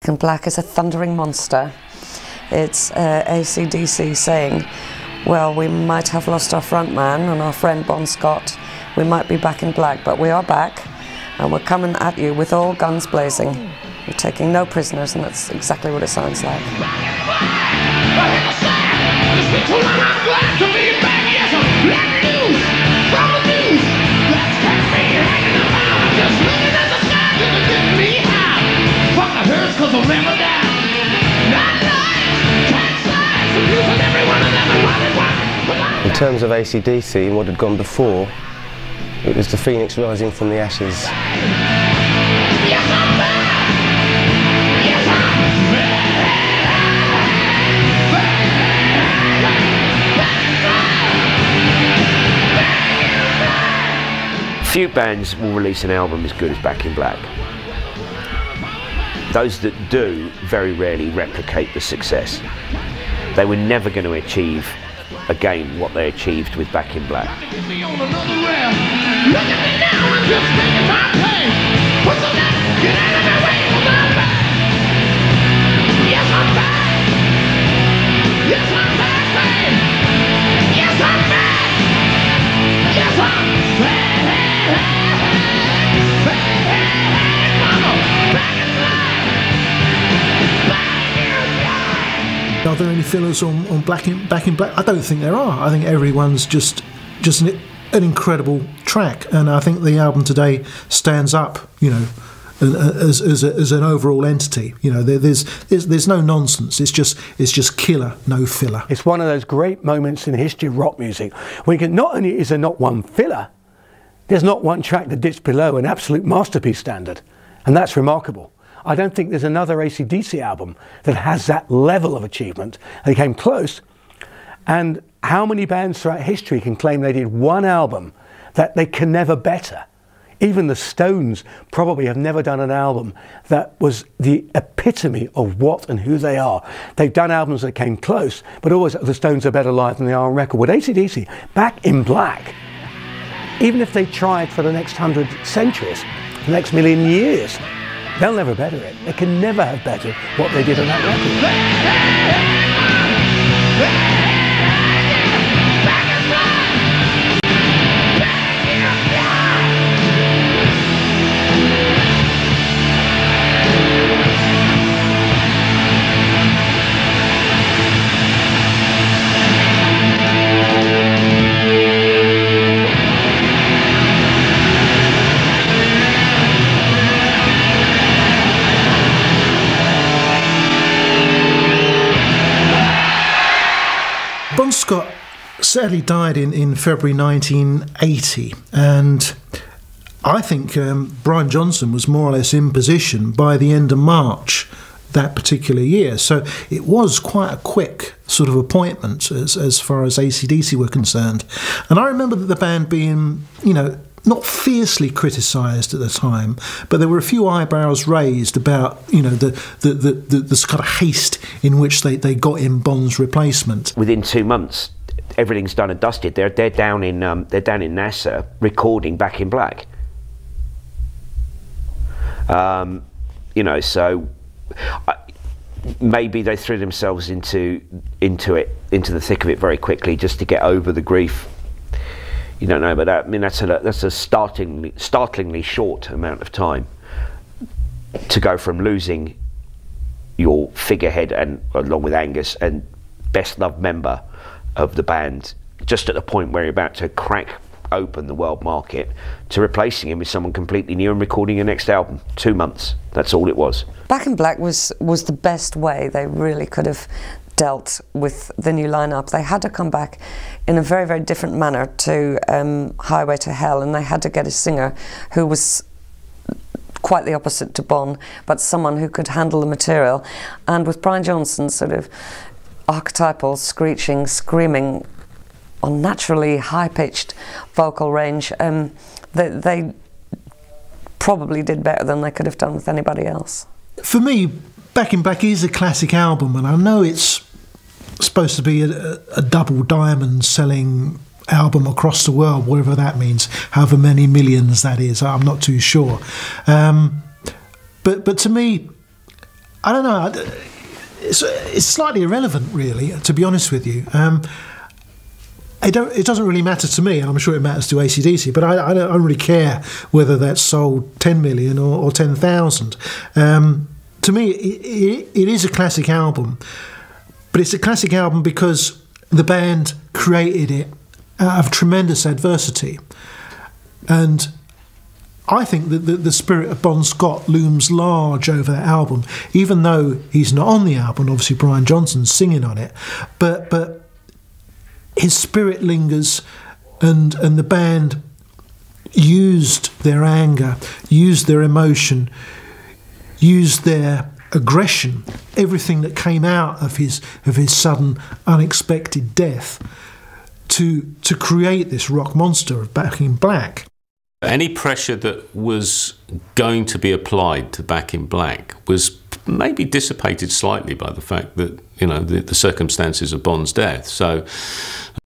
Back in Black is a thundering monster. It's AC/DC saying, well, we might have lost our front man and our friend Bon Scott. We might be back in black, but we are back, and we're coming at you with all guns blazing. We're taking no prisoners, and that's exactly what it sounds like. In terms of AC/DC and what had gone before, it was the phoenix rising from the ashes. Yes, I'm back! Yes, I'm back! Few bands will release an album as good as Back in Black. Those that do very rarely replicate the success. They were never going to achieve again what they achieved with Back in Black. Are there any fillers on Back in Black? I don't think there are. I think everyone's just an incredible track, and I think the album today stands up, you know, as an overall entity. You know, there's no nonsense. It's just killer, no filler. It's one of those great moments in the history of rock music when you can, not only is there not one filler, there's not one track that dips below an absolute masterpiece standard, and that's remarkable. I don't think there's another AC/DC album that has that level of achievement. They came close, and how many bands throughout history can claim they did one album that they can never better? Even the Stones probably have never done an album that was the epitome of what and who they are. They've done albums that came close, but always the Stones are better live than they are on record. With AC/DC, Back in Black, even if they tried for the next 100 centuries, the next million years, they'll never better it. They can never have bettered what they did on that record. Bon Scott sadly died in February 1980, and I think Brian Johnson was more or less in position by the end of March that particular year. So it was quite a quick sort of appointment as far as AC/DC were concerned. And I remember that the band being, you know, not fiercely criticised at the time, but there were a few eyebrows raised about, you know, the kind of haste in which they got in Bon's replacement. Within 2 months, everything's done and dusted. They're down in NASA recording Back in Black. You know, so maybe they threw themselves into the thick of it very quickly just to get over the grief. You don't know, but that, I mean, that's a startlingly short amount of time to go from losing your figurehead and along with Angus and best loved member of the band just at the point where you're about to crack open the world market to replacing him with someone completely new and recording your next album. 2 months. That's all it was. Back in Black was the best way they really could have dealt with the new lineup. They had to come back in a very, very different manner to Highway to Hell, and they had to get a singer who was quite the opposite to Bon, but someone who could handle the material. And with Brian Johnson's sort of archetypal screeching, screaming, unnaturally high-pitched vocal range, they probably did better than they could have done with anybody else. For me, Back in Black is a classic album, and I know it's supposed to be a double diamond selling album across the world, whatever that means, however many millions that is, I'm not too sure. But to me, I don't know. It's slightly irrelevant, really, to be honest with you. It doesn't really matter to me, and I'm sure it matters to AC/DC, but I don't really care whether that's sold 10 million or 10,000. To me, it is a classic album, but it's a classic album because the band created it out of tremendous adversity. And I think that the spirit of Bon Scott looms large over that album, even though he's not on the album. Obviously, Brian Johnson's singing on it, but his spirit lingers, and the band used their anger, used their emotion, used their aggression, everything that came out of his sudden, unexpected death, to create this rock monster of Back in Black. Any pressure that was going to be applied to Back in Black was maybe dissipated slightly by the fact that, you know, the circumstances of Bon's death. So